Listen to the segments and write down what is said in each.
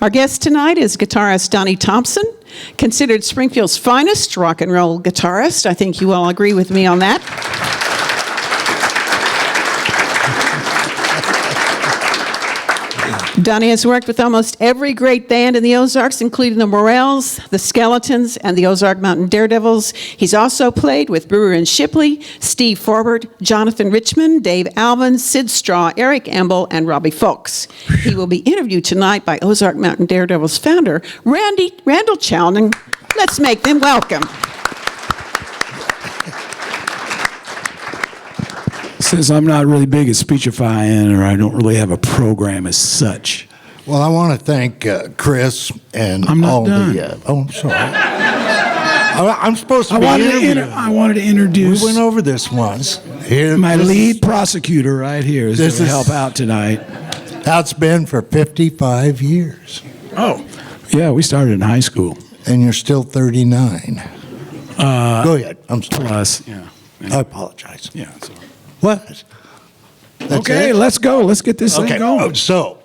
Our guest tonight is guitarist Donnie Thompson, considered Springfield's finest rock and roll guitarist. I think you all agree with me on that. Donnie has worked with almost every great band in the Ozarks, including the Morels, the Skeletons, and the Ozark Mountain Daredevils. He's also played with Brewer and Shipley, Steve Forbert, Jonathan Richmond, Dave Alvin, Sid Straw, Eric Emble, and Robbie Folks. He will be interviewed tonight by Ozark Mountain Daredevils founder, Randle Chowning. Let's make them welcome. Since I'm not really big at speechifying, or I don't really have a program as such. Well, I want to thank Chris and I'm not all done. I'm sorry. I'm supposed to be I wanted to introduce. We went over this once. Here, my lead prosecutor right here is going to help out tonight. How it's been for 55 years. Oh, yeah, we started in high school. And you're still 39. Go ahead. I'm sorry. Plus, yeah. I apologize. Yeah. Sorry. What? That's okay, it? let's go. Let's get this thing going. So,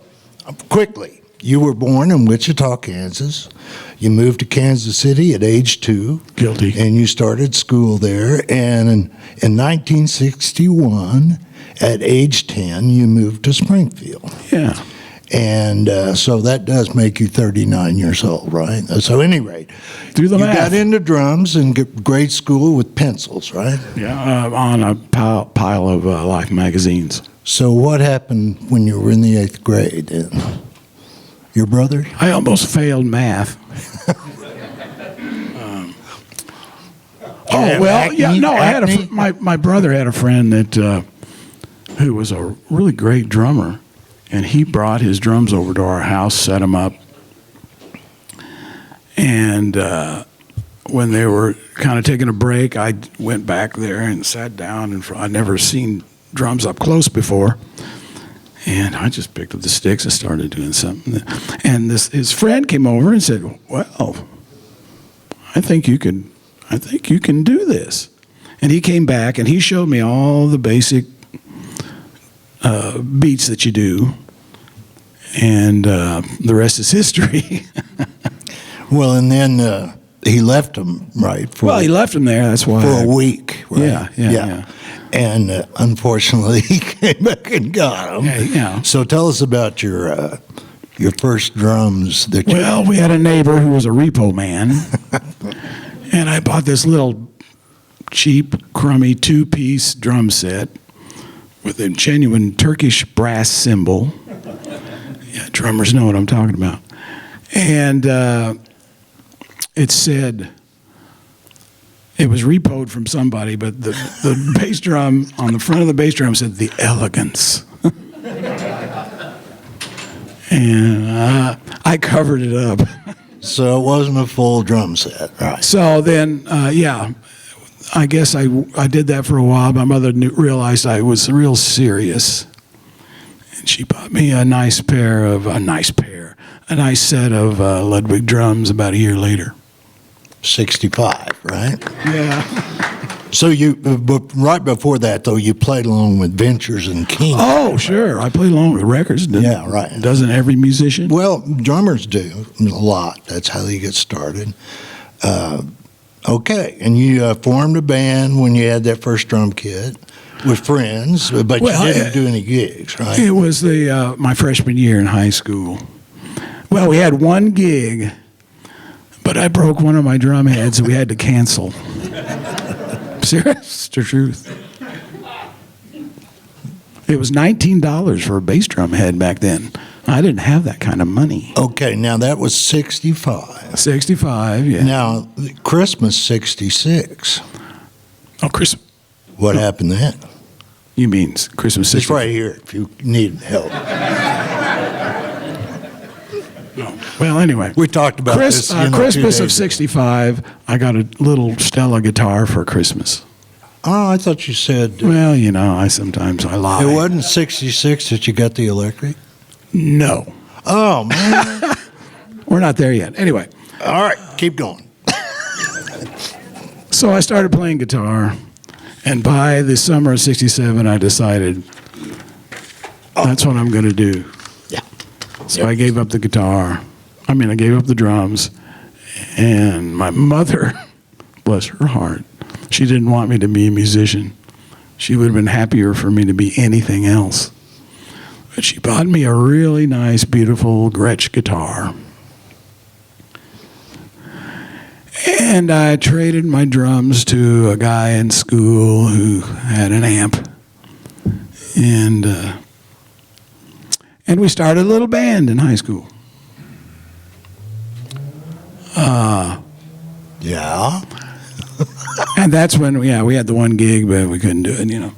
quickly, you were born in Wichita, Kansas. You moved to Kansas City at age 2. Guilty. And you started school there. And in 1961, at age 10, you moved to Springfield. Yeah. And so that does make you 39 years old, right? So, at any rate, Do the math. You got into drums in grade school with pencils, right? Yeah, on a pile of Life magazines. So what happened when you were in the 8th grade then? Your brother? I almost failed math. My brother had a friend that who was a really great drummer, and he brought his drums over to our house, set them up, and when they were kind of taking a break, I went back there and sat down, and I'd never seen drums up close before. And I just picked up the sticks and started doing something. And his friend came over and said, "Well, I think you can do this." And he came back and he showed me all the basic beats that you do, and the rest is history. Well, and then he left him, right? He left him there. That's why. For a week, right? Yeah. And unfortunately, he came back and got him. Yeah. So tell us about your first drums. We had a neighbor who was a repo man, and I bought this little cheap, crummy 2-piece drum set with a genuine Turkish brass cymbal. Yeah, drummers know what I'm talking about. And it said, it was repoed from somebody, but the bass drum, on the front of the bass drum said, "The Elegance." And I covered it up. So it wasn't a full drum set, right? So then, I guess I did that for a while. My mother realized I was real serious, and she bought me a nice set of Ludwig drums about a year later. 65, right? Yeah. So but right before that, though, you played along with Ventures and King. Oh, sure. I play along with records. Yeah, right. Doesn't every musician? Well, drummers do a lot. That's how they get started. Okay, and you formed a band when you had that first drum kit with friends, but you didn't do any gigs, right? It was my freshman year in high school. Well, we had one gig, but I broke one of my drum heads, so we had to cancel. Serious, the truth. It was $19 for a bass drum head back then. I didn't have that kind of money. Okay, now that was 65. 65, yeah. Now, Christmas 66. Oh, Christmas. What happened then? You mean Christmas 65? It's right here if you need help. Well, anyway. We talked about this. Christmas of 65, I got a little Stella guitar for Christmas. Oh, I thought you said... Well, sometimes I lie. It wasn't 66 that you got the electric? No. Oh, man. We're not there yet. Anyway. All right, keep going. So I started playing guitar, and by the summer of 67, I decided that's what I'm going to do. Yeah. So I gave up the guitar I gave up the drums, and my mother, bless her heart, she didn't want me to be a musician. She would have been happier for me to be anything else. But she bought me a really nice, beautiful Gretsch guitar. And I traded my drums to a guy in school who had an amp. And we started a little band in high school. Yeah. And that's when, we had the one gig, but we couldn't do it,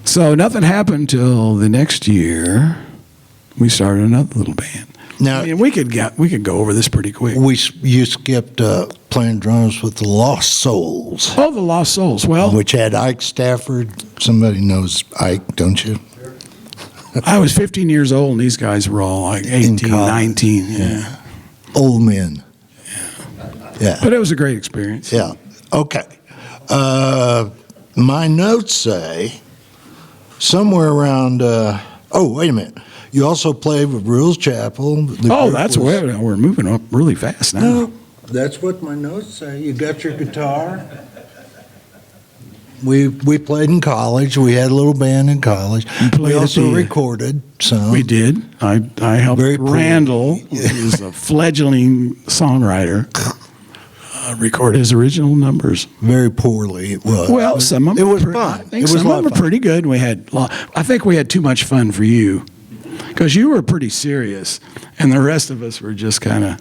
So nothing happened till the next year. We started another little band. Now we could go over this pretty quick. you skipped playing drums with the Lost Souls, Oh, the Lost Souls. Well, which had Ike Stafford. Somebody knows Ike, don't you? I was 15 years old, and these guys were all like 18, 19. Yeah. Old men. Yeah. But it was a great experience. Yeah. Okay. My notes say somewhere around. Oh, wait a minute. You also played with Rules Chapel. That's where we're moving up really fast now. No, that's what my notes say. You got your guitar. We played in college. We had a little band in college. We also recorded some. We did. I helped Randle, who's a fledgling songwriter, record his original numbers. Very poorly it was. Well, some of them it was fun. I think some of them were pretty good. I think we had too much fun for you, because you were pretty serious, and the rest of us were just kind of.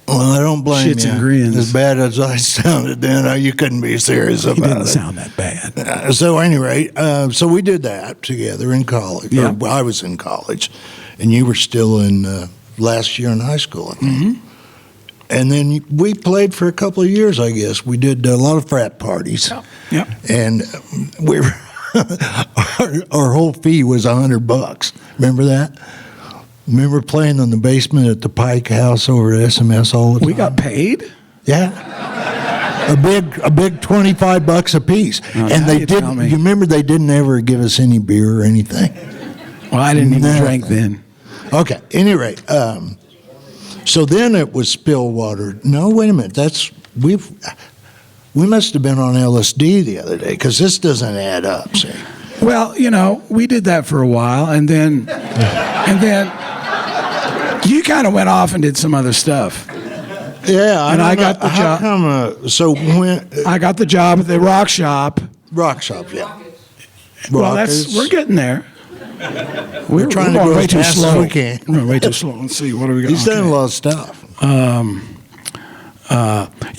Well, I don't blame you. Shits and grins. As bad as I sounded then, you couldn't be serious about it. He didn't sound that bad. So anyway, so we did that together in college. Yeah. I was in college, and you were still in last year in high school. Mm-hmm. And then we played for a couple of years, I guess. We did a lot of frat parties. Yeah. And we were our whole fee was $100. Remember that? Remember playing in the basement at the Pike House over at SMS all the time? We got paid? Yeah. A big $25 a piece. Oh, And they tell didn't, me. you remember they didn't ever give us any beer or anything. Well, I didn't even drink then. Okay, any rate, so then it was Stillwater. No, wait a minute, we must have been on LSD the other day, because this doesn't add up, see? Well, we did that for a while, and then you kind of went off and did some other stuff. Yeah, And I got the how job. come, so when, I got the job at the rock shop. Rock Shop, yeah. Well, Rockers. we're getting there. We're trying to going go way as too fast as slow. we can. We're going way too slow. Let's see, what do we got? He's done a lot of stuff.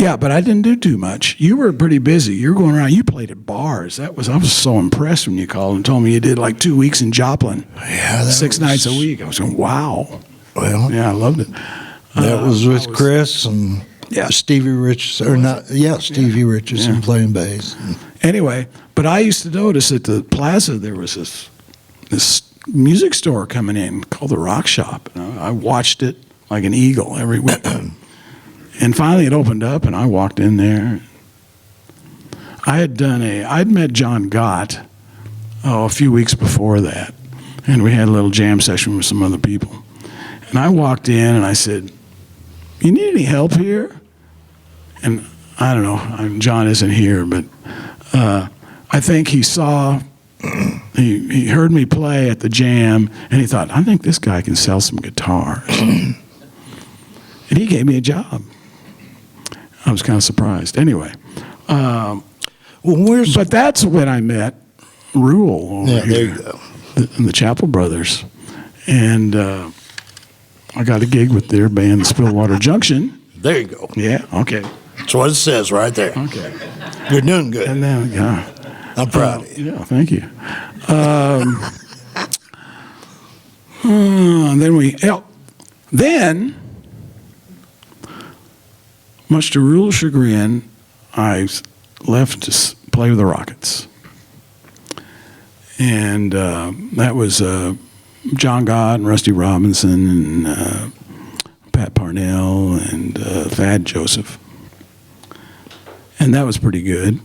Yeah, but I didn't do too much. You were pretty busy. You were going around. You played at bars. I was so impressed when you called and told me you did like 2 weeks in Joplin. Yeah, 6 nights a week. I was going, wow. Well, Yeah, I loved it. that was with Chris and Yeah. Stevie Richardson, or not? Yeah, Stevie Richardson playing bass. Anyway, but I used to notice at the plaza there was this music store coming in called the Rock Shop. And I watched it like an eagle every week. And finally it opened up, and I walked in there. I'd met John Gott a few weeks before that, and we had a little jam session with some other people. And I walked in and I said, "You need any help here?" And I don't know, John isn't here, but I think he saw, he heard me play at the jam, and he thought, I think this guy can sell some guitars. And he gave me a job. I was kind of surprised. Anyway, but that's when I met Rule over Yeah, there here, you go. and the Chapel Brothers. And I got a gig with their band, Stillwater Junction. There you go. Yeah, okay. That's what it says right there. Okay. You're doing good. And then, yeah. I'm proud of you. Yeah, thank you. And then much to Rule's chagrin, I left to play with the Rockets. And that was John Gott and Rusty Robinson and Pat Parnell and Thad Joseph. And that was pretty good.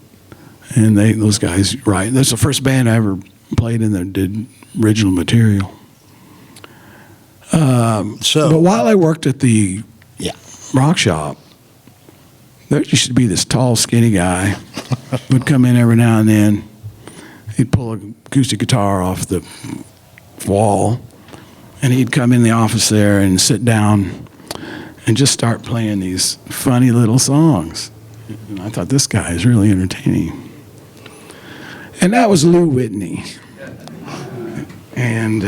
And those guys, right? That's the first band I ever played in that did original material. But while I worked at the Yeah. rock shop, there used to be this tall, skinny guy would come in every now and then. He'd pull an acoustic guitar off the wall, and he'd come in the office there and sit down and just start playing these funny little songs. And I thought, this guy is really entertaining. And that was Lou Whitney. And,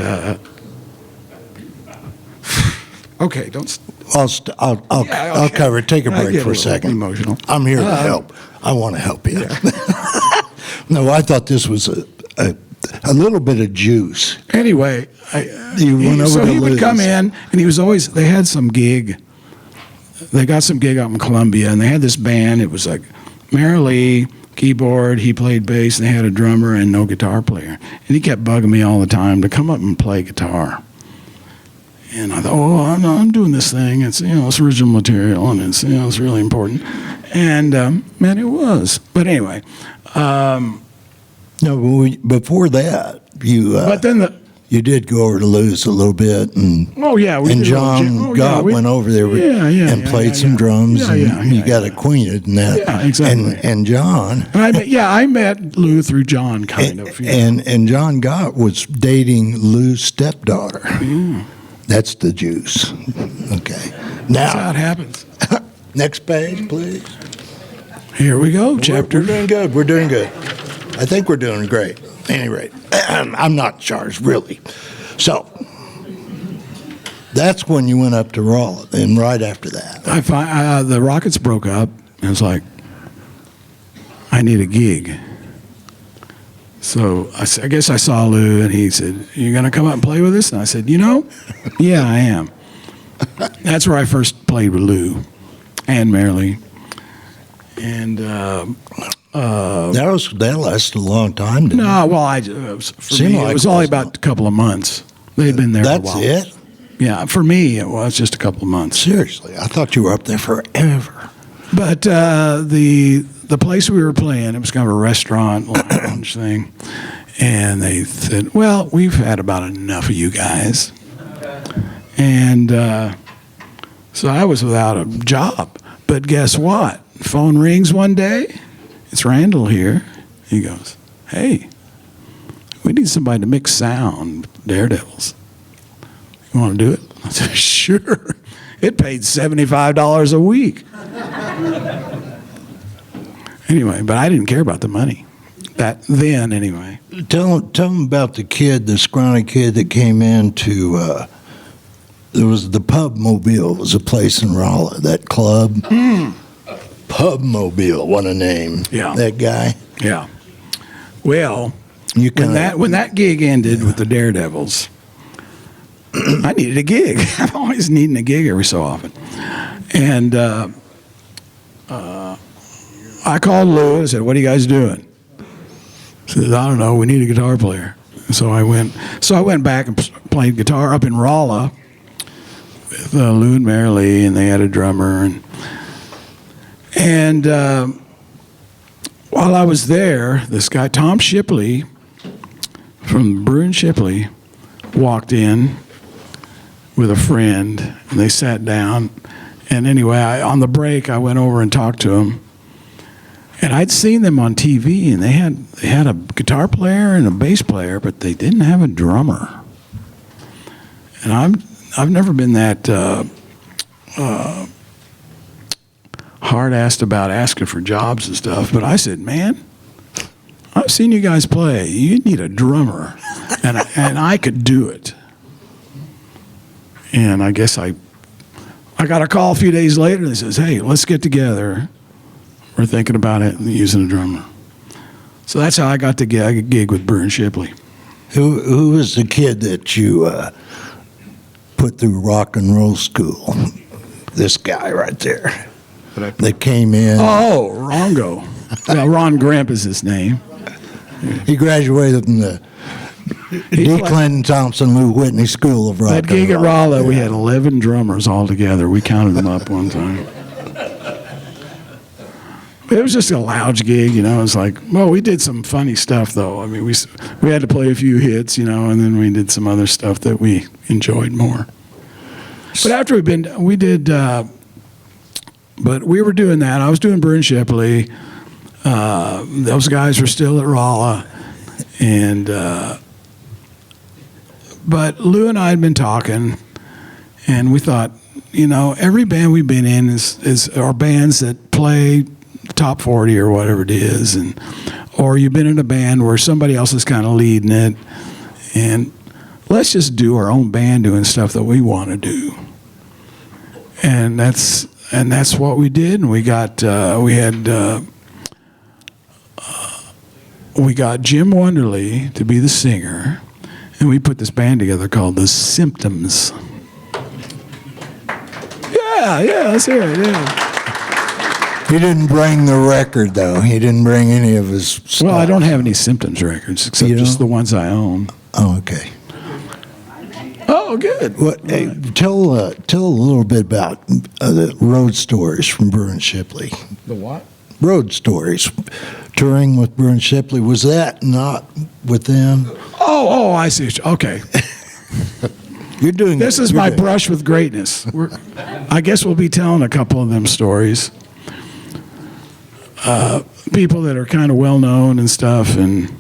okay, don't... I'll cover it. Take a break for a second. Emotional. I'm here to help. I want to help you. No, I thought this was a little bit of juice. Anyway, You went over to he would Lou's. come in, and he was always, they had some gig. They got some gig out in Columbia, and they had this band. It was like Marilee, keyboard, he played bass, and they had a drummer and no guitar player. And he kept bugging me all the time to come up and play guitar. And I thought, oh, I'm doing this thing. It's, it's original material, and it's, it's really important. And, man, it was. But anyway. No, before that, But then you did go over to Lou's a little bit, and and John went over there and played some drums, and you got acquainted and that. Yeah, exactly. And John. I met Lou through John, kind of. And John Gott was dating Lou's stepdaughter. Mm. That's the juice. Okay. That's how Now, it happens. next page, please. Here we go, chapter. We're doing good. We're doing good. I think we're doing great. At any rate, I'm not charged, really. So, that's when you went up to Raleigh, and right after that. The Rockets broke up, and it's like, I need a gig. So I guess I saw Lou, and he said, "You going to come up and play with us?" And I said, yeah, I am. That's where I first played with Lou and Marilee. And That lasted a long time, didn't it? no, well, for me, it was only about a couple of months. They'd been there That's a while. it? Yeah, for me, it was just a couple of months. Seriously, I thought you were up there forever. But the place we were playing, it was kind of a restaurant lounge thing, and they said, "Well, we've had about enough of you guys," and so I was without a job. But guess what? Phone rings one day. It's Randle here. He goes, "Hey, we need somebody to mix sound, Daredevils. You want to do it?" I said, "Sure." It paid $75 a week. Anyway, but I didn't care about the money. Then, anyway. Tell them about the kid, the scrawny kid that came in to, there was the Pub Mobile, was a place in Raleigh, that club. Pub Mobile, what a name. Yeah. That guy. Yeah. Well, You when that gig ended with the Daredevils, I needed a gig. I'm always needing a gig every so often. And I called Lou and said, "What are you guys doing?" He said, "I don't know. We need a guitar player." So I went back and played guitar up in Raleigh with Lou and Marilee, and they had a drummer. And while I was there, this guy, Tom Shipley, from Brew and Shipley, walked in with a friend, and they sat down. And anyway, on the break, I went over and talked to him. And I'd seen them on TV, and they had a guitar player and a bass player, but they didn't have a drummer. And I've never been that hard-assed about asking for jobs and stuff, but I said, "Man, I've seen you guys play. You need a drummer," and I could do it. And I guess I got a call a few days later that says, "Hey, let's get together. We're thinking about it and using a drummer." So that's how I got the gig with Brew and Shipley. Who was the kid that you put through rock and roll school? This guy right there that came in. Oh, Rongo. Well, Ron Grimp is his name. He graduated from the D. Clinton Thompson Lou Whitney School of Rock. That gig at Raleigh, we had 11 drummers all together. We counted them up one time. It was just a lounge gig, It's like, well, we did some funny stuff, though. I mean, we had to play a few hits, and then we did some other stuff that we enjoyed more. But after we did, but we were doing that. I was doing Burr and Shipley. Those guys were still at Rolla, and but Lou and I had been talking, and we thought, every band we've been in is are bands that play top 40 or whatever it is, or you've been in a band where somebody else is kind of leading it, and let's just do our own band doing stuff that we want to do. And that's what we did. And we got we got Jim Wonderly to be the singer, and we put this band together called The Symptoms. Yeah, let's hear it. Yeah. He didn't bring the record, though. He didn't bring any of his stuff. Well, I don't have any Symptoms records except just the ones I own. Oh, okay. Oh, good. Well, hey, tell a little bit about the road stories from Burr and Shipley. The what? Road stories. Touring with Burr and Shipley. Was that not with them? Oh, I see. Okay. You're doing. This is my brush with greatness. I guess we'll be telling a couple of them stories. People that are kind of well known and stuff, and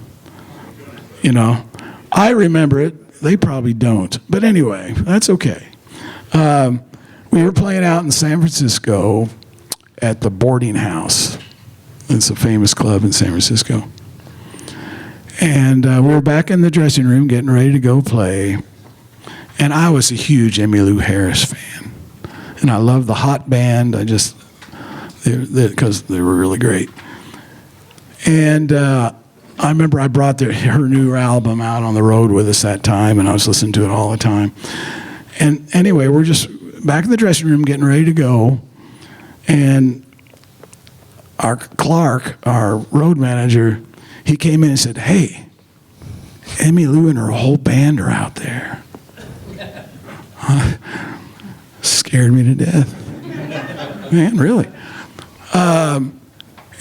I remember it. They probably don't. But anyway, that's okay. We were playing out in San Francisco at the Boarding House. It's a famous club in San Francisco. And we were back in the dressing room getting ready to go play. And I was a huge Emmylou Harris fan. And I loved the Hot Band. Because they were really great. And I remember I brought her new album out on the road with us that time, and I was listening to it all the time. And anyway, we're just back in the dressing room getting ready to go, and Clark, our road manager, he came in and said, "Hey, Emmylou and her whole band are out there." Scared me to death. Man, really.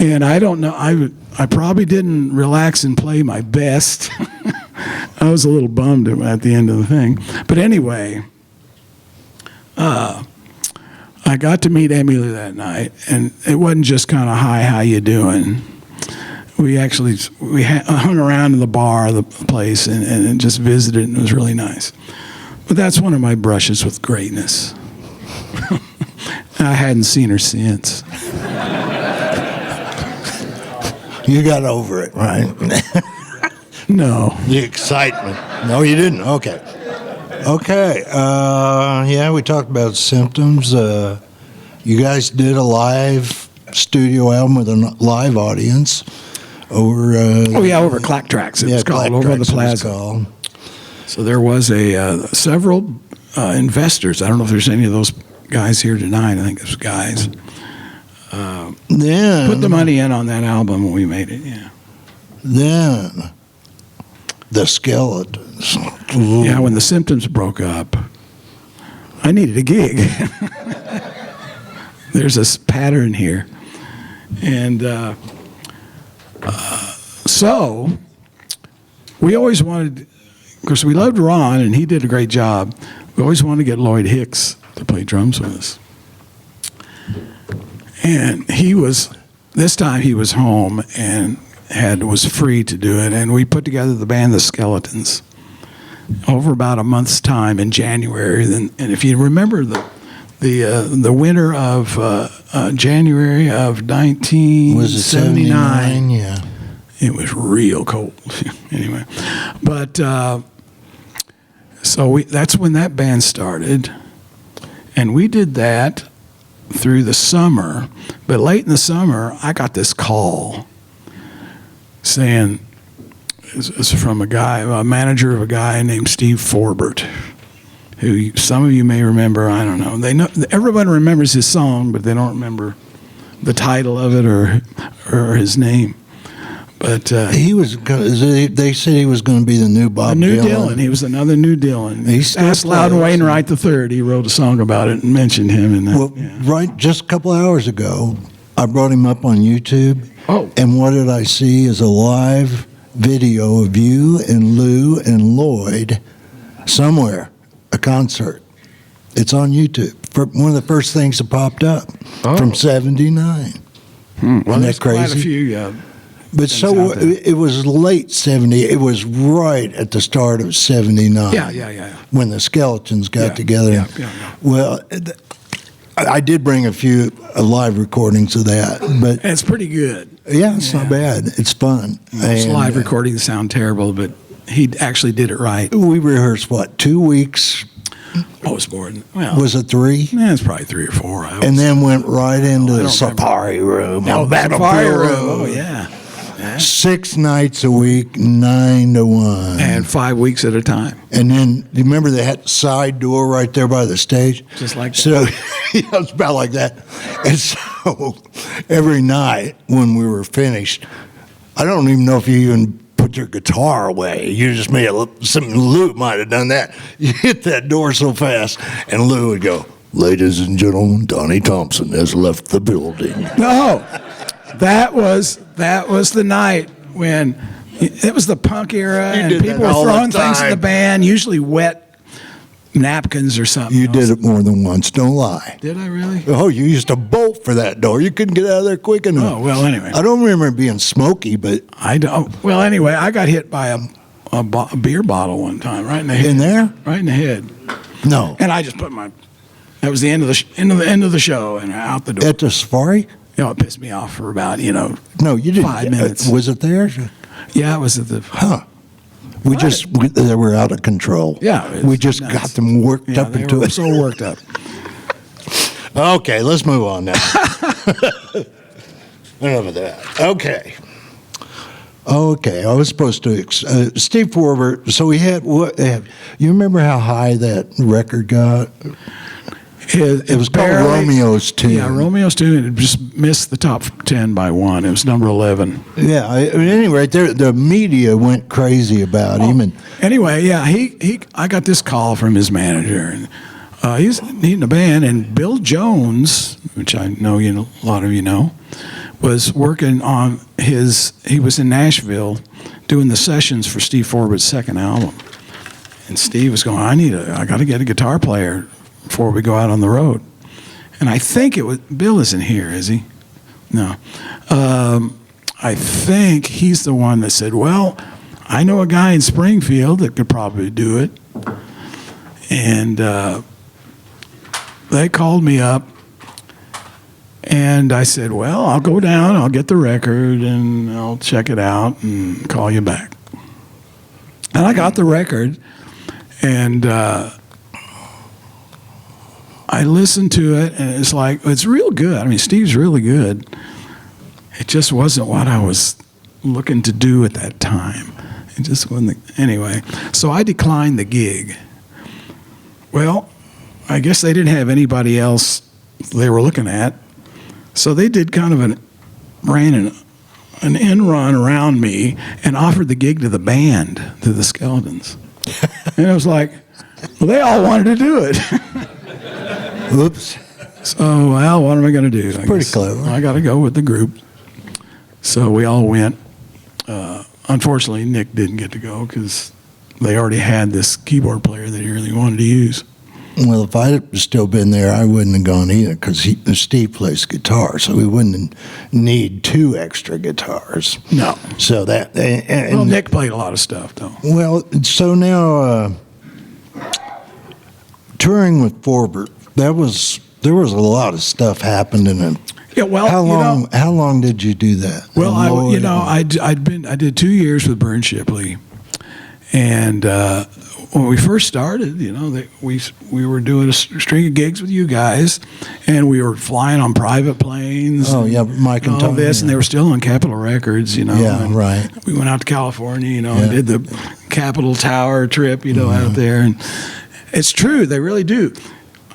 And I don't know, I probably didn't relax and play my best. I was a little bummed at the end of the thing. But anyway, I got to meet Emmylou that night, and it wasn't just kind of, "Hi, how you doing?" We hung around in the bar of the place and just visited, and it was really nice. But that's one of my brushes with greatness. I hadn't seen her since. You got over it, right? No. The excitement. No, you didn't. Okay. Yeah, we talked about Symptoms. You guys did a live studio album with a live audience over. Over Clack Tracks. It was called over on the Plaza. So there was several investors. I don't know if there's any of those guys here tonight. I think it's guys. Then put the money in on that album when we made it. Yeah. Then the Skeletons. Yeah, when the Symptoms broke up, I needed a gig. There's this pattern here, and so we always wanted. Of course, we loved Ron, and he did a great job. We always wanted to get Lloyd Hicks to play drums with us. And this time he was home and was free to do it. And we put together the band The Skeletons over about a month's time in January. And if you remember the winter of January of 1979. Was it 79? Yeah. It was real cold. Anyway. But so that's when that band started. And we did that through the summer, but late in the summer, I got this call saying, it's from a manager of a guy named Steve Forbert, who some of you may remember. I don't know. Everyone remembers his song, but they don't remember the title of it or his name. But they said he was going to be the new Bob Dylan. New Dylan. He was another new Dylan. He asked Loudon Wainwright III. He wrote a song about it and mentioned him. Right, just a couple hours ago, I brought him up on YouTube. Oh. And what did I see is a live video of you and Lou and Lloyd somewhere, a concert. It's on YouTube. One of the first things that popped up from '79. Well, Isn't there's that crazy? quite a few. But so out there. it was late '70. It was right at the start of '79. Yeah. When the Skeletons got Yeah, together. yeah. Well, I did bring a few live recordings of that, but It's pretty good. yeah, it's not bad. It's fun. Most And, live recordings sound terrible, but he actually did it right. we rehearsed, 2 weeks? Oh, it's more than, well, Was it 3? yeah, it's probably 3 or 4. And then went right into I the don't safari room. oh, on the safari Battlefield room. Road. Oh, yeah. 6 nights a week, 9 to 1. And 5 weeks at a time. And then, do you remember they had the side door right there by the stage? Just like that. So, yeah, it was about like that. And so, every night when we were finished, I don't even know if you even put your guitar away. You just made Lou might have done that. You hit that door so fast, and Lou would go, "Ladies and gentlemen, Donnie Thompson has left the building." No, that was the night when it was the punk era, You and did people that were all the throwing things at time. the band, usually wet napkins or something. You did it more than once, don't lie. Did I really? Oh, you used to bolt for that door. You couldn't get out of there quick enough. Oh, well, anyway. I don't remember it being smoky, but I don't. Well, anyway, I got hit by a beer bottle one time, right in the head. in there? Right in the head, No. and I just put my. That was the end of the end of the show, and out the door. At the safari? It pissed me off for about No, you didn't. 5 minutes. Was it there? Yeah, it was at the. Huh. They were out of control. Yeah, it's We just nuts. got them worked Yeah, up they into were it. so worked up. Okay, let's move on now. Enough of that. Okay. Okay, I was supposed to. Steve Forbert. So we had what? You remember how high that record got? It was called Romeo's Tune. Yeah, Romeo's Tune. It just missed the top 10 by 1. It was number 11. Yeah. At any rate, the media went crazy about him, and Anyway, yeah, I got this call from his manager, and he's needing a band, and Bill Jones, which I know a lot of you know, was working on he was in Nashville doing the sessions for Steve Forbert's second album. And Steve was going, I got to get a guitar player before we go out on the road. And I think Bill isn't here, is he? No. I think he's the one that said, well, I know a guy in Springfield that could probably do it. And they called me up, and I said, well, I'll go down, I'll get the record, and I'll check it out and call you back. And I got the record, and I listened to it, and it's real good. I mean, Steve's really good. It just wasn't what I was looking to do at that time. It just wasn't. Anyway, so I declined the gig. Well, I guess they didn't have anybody else they were looking at, so they did kind of ran an end run around me and offered the gig to the band, to the Skeletons. And I was like, well, they all wanted to do it. oops. So, well, what am I going to do? Pretty clever. I got to go with the group. So we all went. Unfortunately, Nick didn't get to go because they already had this keyboard player that he really wanted to use. Well, if I had still been there, I wouldn't have gone either because Steve plays guitar, so we wouldn't need 2 extra guitars. No. So that. Well, Nick played a lot of stuff, though. Well, so now touring with Forbert, there was a lot of stuff happened in it. Yeah, well, How long did you do that? Well, I did 2 years with Burn Shipley, and when we first started, we were doing a string of gigs with you guys, and we were flying on private planes. Oh, yeah, Mike and all Tony, this, and yeah. they were still on Capitol Records. Yeah, and right. We went out to California, Yeah. and did the Capitol Tower trip, out there, and it's true, they really do.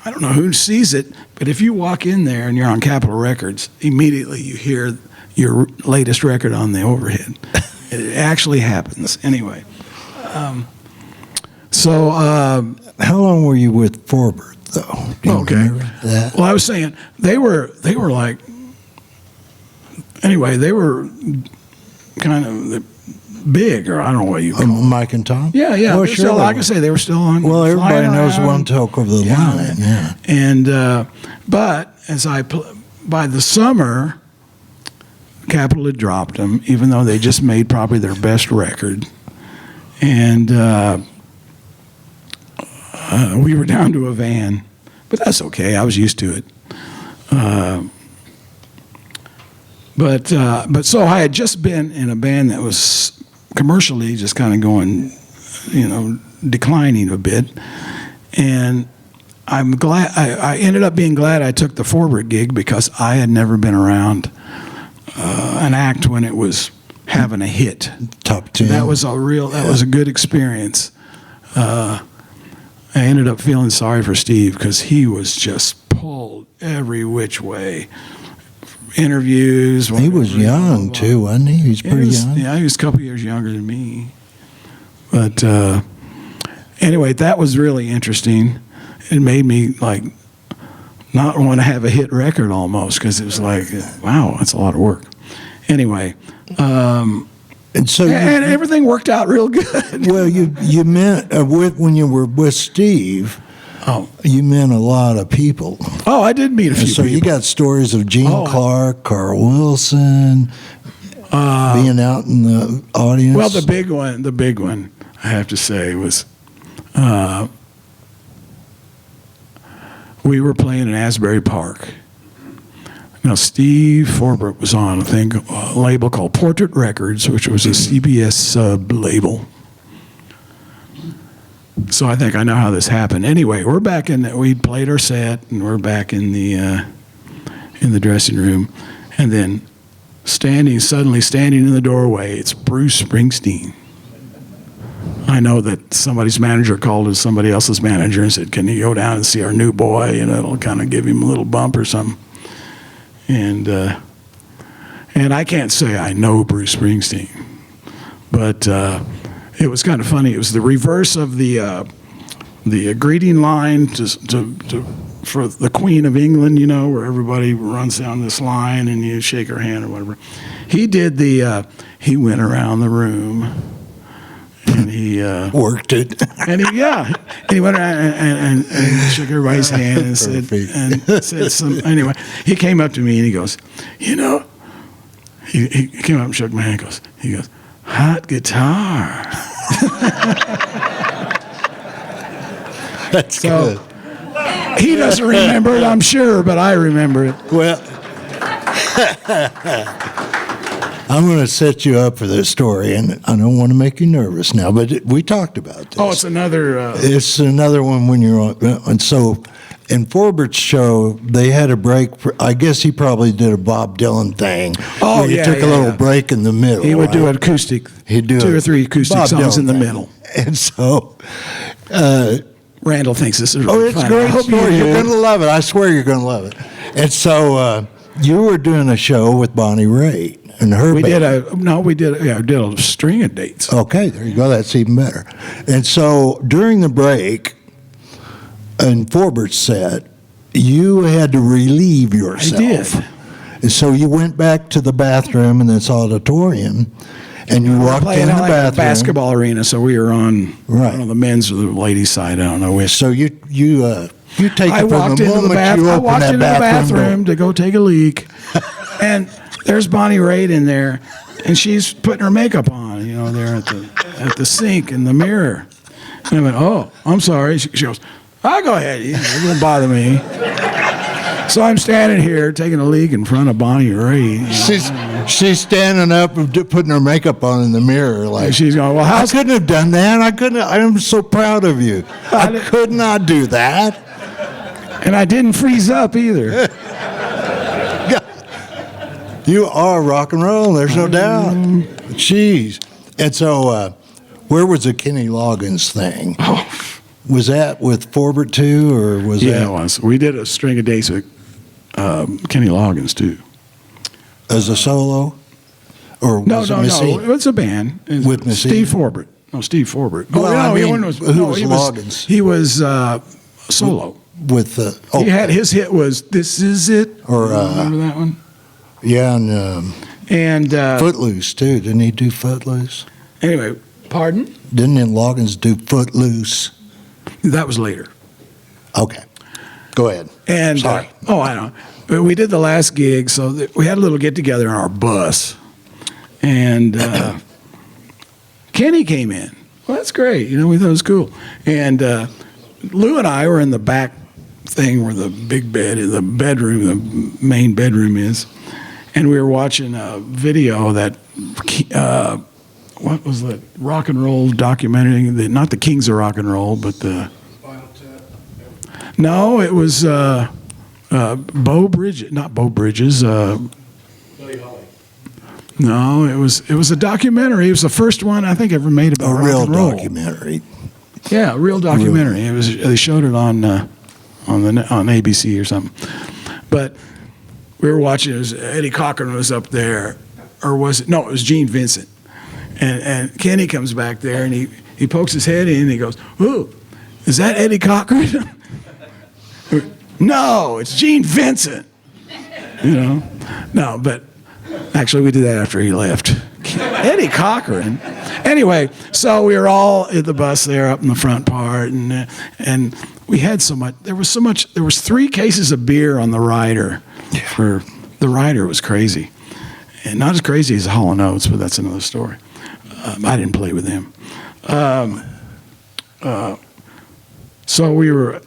I don't know who sees it, but if you walk in there and you're on Capitol Records, immediately you hear your latest record on the overhead. It actually happens. Anyway, How long were you with Forbert, though? Do you okay. remember that? Well, I was saying they were like. Anyway, they were kind of big, or I don't know what you call them. Mike and Tom? Yeah. Well, They're sure. still, like I say, they were still on. Well, everybody flying knows around. one took over the line. Yeah. And but as by the summer, Capitol had dropped them, even though they just made probably their best record, and we were down to a van, but that's okay. I was used to it. But so I had just been in a band that was commercially just kind of going, declining a bit, and I'm glad. I ended up being glad I took the Forbert gig because I had never been around an act when it was having a hit. Top 10. That was a good experience. I ended up feeling sorry for Steve because he was just pulled every which way. Interviews. He was young, too, wasn't he? He was pretty young. Yeah, he was a couple years younger than me. But anyway, that was really interesting. It made me, like, not want to have a hit record almost because it was like, wow, that's a lot of work. Anyway. And so and everything worked out real good. Well, you meant, when you were with Steve, you met a lot of people. Oh, I did meet a few so people. You got stories of Gene Clark, Carl Wilson, being out in the audience. Well, the big one, I have to say, was we were playing in Asbury Park. Now, Steve Forbert was on a label called Portrait Records, which was a CBS sub label. So I think I know how this happened. Anyway, we're back we'd played our set, and we're back in the dressing room, and then suddenly standing in the doorway, it's Bruce Springsteen. I know that somebody's manager called as somebody else's manager and said, "Can you go down and see our new boy? It'll kind of give him a little bump or something." And I can't say I know Bruce Springsteen, but it was kind of funny. It was the reverse of the greeting line for the Queen of England, where everybody runs down this line and you shake her hand or whatever. He did he went around the room and he worked it. And he went around and shook everybody's hand and said some. Anyway, he came up to me and he goes, he came up and shook my hand. He goes, hot guitar. That's good. He doesn't remember it, I'm sure, but I remember it. Well, I'm going to set you up for this story, and I don't want to make you nervous now, but we talked about this. Oh, it's another... It's another one when you're on... And so, in Forbert's show, they had a break. I guess he probably did a Bob Dylan thing. Oh, where he took a little break in the middle. He would do an acoustic. He'd do 2 or 3 acoustic Bob songs Dylan in the thing. middle. And so... Randall thinks this is really it's fun. a great I hope story. you You're do. going to love it. I swear you're going to love it. And so you were doing a show with Bonnie Raitt and her We band. did a string of dates. Okay, there you go. That's even better. And so during the break, in Forbert's set, you had to relieve yourself. I did. And so you went back to the bathroom in this auditorium, and you walked in the Like a bathroom. basketball arena, so we were on Right. I don't know, the men's or the ladies' side. I don't know which. So you take I it from walked the into the moment you I open walked that into the bathroom door. to go take a leak, and there's Bonnie Raitt in there, and she's putting her makeup on, there at the sink in the mirror. And I went, "Oh, I'm sorry." She goes, "I'll go ahead. It doesn't bother me." So I'm standing here taking a leak in front of Bonnie Raitt. She's standing up and putting her makeup on in the mirror, like And she's going, "Well, I couldn't have done that. I am so proud of you. I could not do that." And I didn't freeze up either. You are rock and roll. There's no doubt. Jeez. And so, where was the Kenny Loggins thing? Oh. Was that with Forbert too, or was Yeah, that it was. We did a string of dates with Kenny Loggins too. as a solo, or was it Missy? No. It's a band With Missy? Steve Forbert. No, Steve Forbert. Well, I mean, he who was Loggins? He was solo. With the He had his hit was "This Is It." Or, remember that one? yeah, and And Footloose too. Didn't he do Footloose? Anyway, pardon? Didn't Loggins do Footloose? That was later. Okay. Go ahead. And Sorry. I know. But we did the last gig, so we had a little get together in our bus, and Kenny came in. Well, that's great. We thought it was cool. And Lou and I were in the back thing where the big bed, the bedroom, the main bedroom is, and we were watching a video that. What was that rock and roll documentary? Not the Kings of Rock and Roll, but the. No, it was Bo Bridges, not Bo Bridges. Buddy Holly. No, it was a documentary. It was the first one I think ever made about A rock real and roll. documentary. Yeah, a real documentary. It was. They showed it on ABC or something. But we were watching. It was Eddie Cochran was up there, or was it? No, it was Gene Vincent. And Kenny comes back there and he pokes his head in and he goes, "Ooh, is that Eddie Cochran?" No, it's Gene Vincent. No, but actually we did that after he left. Eddie Cochran. Anyway, so we were all in the bus there up in the front part, and we had so much. There was 3 cases of beer on the rider. For the rider was crazy, and not as crazy as Hall & Oates, but that's another story. I didn't play with him. So we were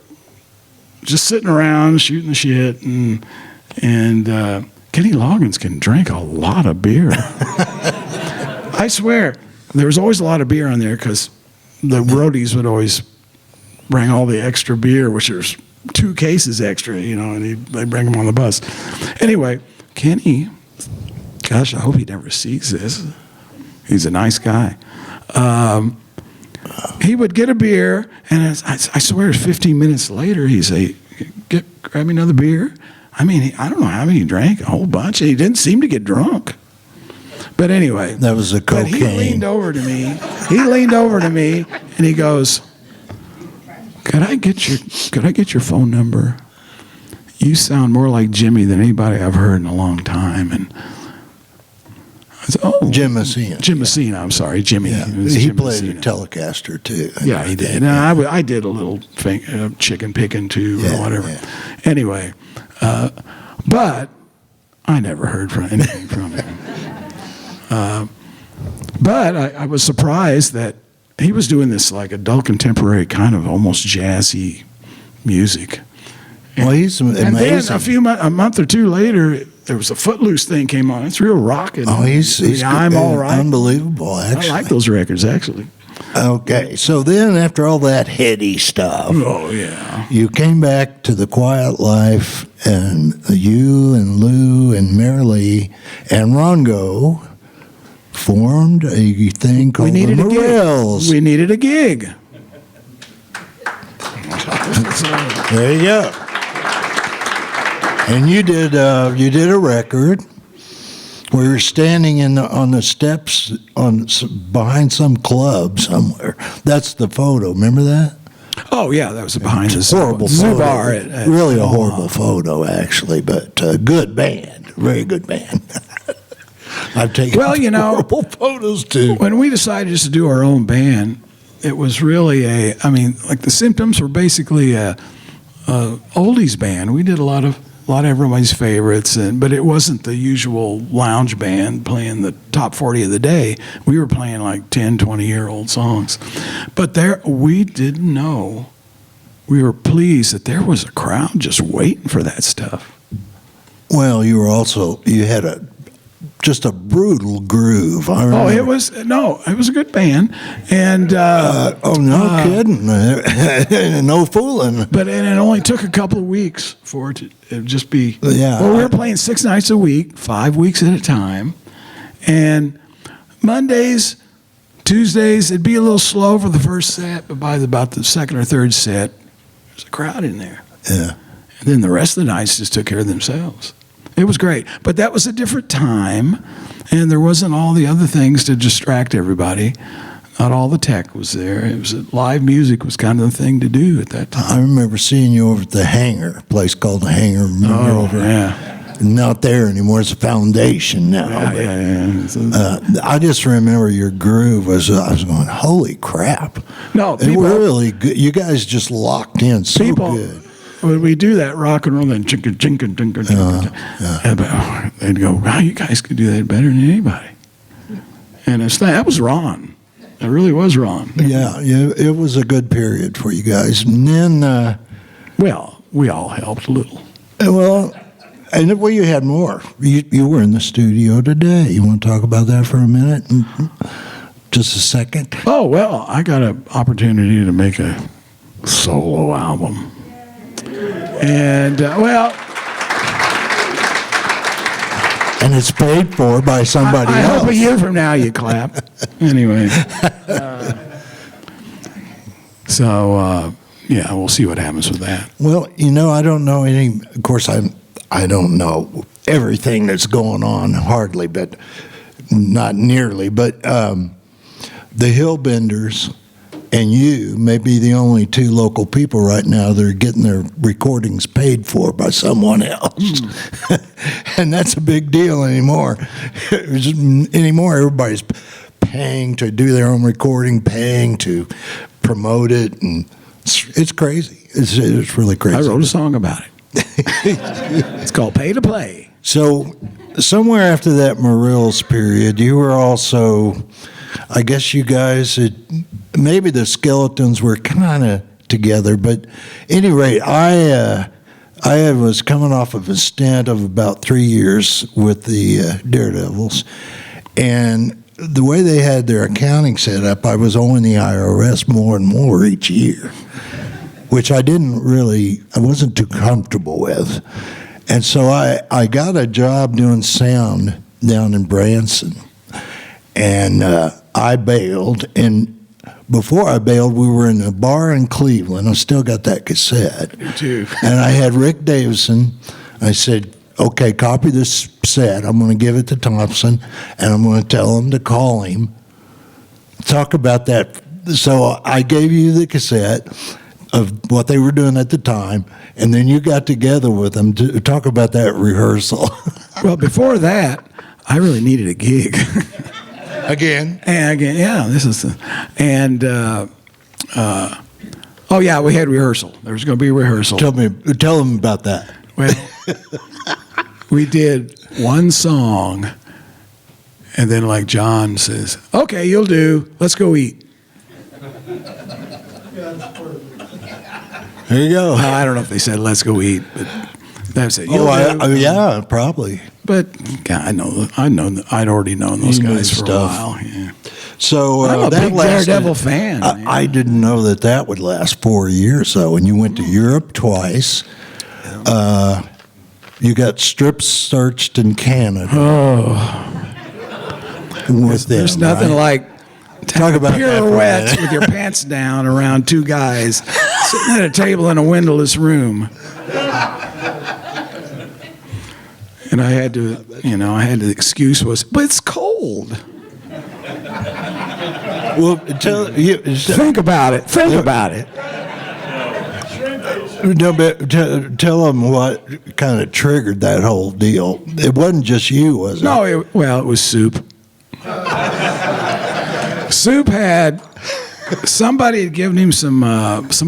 just sitting around shooting the shit, and Kenny Loggins can drink a lot of beer. I swear, there was always a lot of beer on there because the roadies would always bring all the extra beer, which there's 2 cases extra, and they'd bring them on the bus. Anyway, Kenny, gosh, I hope he never sees this. He's a nice guy. He would get a beer, and I swear 15 minutes later, he'd say, grab me another beer. I mean, I don't know how many he drank, a whole bunch. He didn't seem to get drunk. But anyway. That was the cocaine. But he leaned over to me, and he goes, Could I get your phone number? You sound more like Jimmy than anybody I've heard in a long time. And I said, oh, Jim Messina. Jim Messina. I'm sorry, Jimmy. Yeah. It was He Jim played Messina. a Telecaster too. Yeah, he did. And I did a little chicken picking too, or whatever. Yeah. Anyway, but I never heard anything from him. But I was surprised that he was doing this like adult contemporary kind of almost jazzy music. Well, he's amazing. And then a month or 2 later, there was a Footloose thing came on. It's real rocking. Oh, he's I'm all right. Unbelievable, actually. I like those records, actually. Okay, so then after all that heady stuff, Oh, yeah. you came back to the quiet life, and you and Lou and Mary Lee and Rongo formed a thing called the Morels. We needed a gig. There you go. And you did a record where you're standing on the steps behind some club somewhere. That's the photo. Remember that? Oh, yeah, that was behind the Horrible Zoo photo. bar. At Really a horrible photo, actually, but good band. Very good band. I've taken horrible photos too. When we decided just to do our own band, it was really like the Symptoms were basically a oldies band. We did a lot of everybody's favorites, but it wasn't the usual lounge band playing the top 40 of the day. We were playing like 10, 20-year-old songs. But we didn't know. We were pleased that there was a crowd just waiting for that stuff. Well, you had just a brutal groove. I remember. It was a good band, and no kidding, no fooling. But it only took a couple of weeks for it to just be. Yeah. Well, we were playing 6 nights a week, 5 weeks at a time, and Mondays, Tuesdays it'd be a little slow for the first set, but by about the second or third set, there's a crowd in there. Yeah. And then the rest of the nights just took care of themselves. It was great. But that was a different time, and there wasn't all the other things to distract everybody. Not all the tech was there. It was live music was kind of the thing to do at that time. I remember seeing you over at the Hangar, a place called the Hangar. Yeah. not there anymore. It's a foundation now. I just remember your groove was. I was going, holy crap! No, it was really good. You guys just locked in so good. When we do that rock and roll, then chinka chinka chinka chinka, they'd go, "Wow, you guys could do that better than anybody." And that was Ron. It really was Ron. Yeah, it was a good period for you guys. And then, well, we all helped a little. Well, and you had more. You were in the studio today. You want to talk about that for a minute? Just a second. Oh, well, I got an opportunity to make a solo album. And, and it's paid for by somebody else. I hope a year from now you clap. Anyway. Yeah, we'll see what happens with that. Well, I don't know any. Of course, I don't know everything that's going on, hardly, but not nearly. But the Hillbenders and you may be the only two local people right now that are getting their recordings paid for by someone else. And that's a big deal anymore. Anymore, everybody's paying to do their own recording, paying to promote it, and it's crazy. It's really crazy. I wrote a song about it. It's called Pay to Play. So somewhere after that Morrills period, you were also, I guess you guys, maybe the Skeletons were kind of together, but at any rate, I was coming off of a stint of about 3 years with the Daredevils, and the way they had their accounting set up, I was owing the IRS more and more each year, which I wasn't too comfortable with. And so I got a job doing sound down in Branson, and I bailed. And before I bailed, we were in a bar in Cleveland. I still got that cassette. Me too. And I had Rick Davison. I said, okay, copy this set. I'm going to give it to Thompson, and I'm going to tell him to call him. Talk about that. So I gave you the cassette of what they were doing at the time, and then you got together with them to talk about that rehearsal. Well, before that, I really needed a gig. Again? And again, yeah, this is oh yeah, we had rehearsal. There was going to be a rehearsal. Tell them about that. Well, we did one song, and then like John says, okay, you'll do, let's go eat. There you go. I don't know if they said let's go eat, but that's it. Yeah, probably. But yeah, I'd already known those guys for a while. Yeah. So I'm a big Daredevil fan. I didn't know that would last 4 years though. And you went to Europe twice. You got strip searched in Canada. There's nothing like talk about pirouettes with your pants down around two guys sitting at a table in a windowless room. And I had to, the excuse was, but it's cold. Well, think about it. Think about it. No, but tell them what kind of triggered that whole deal. It wasn't just you, was it? No, it was Soup. Soup had somebody had given him some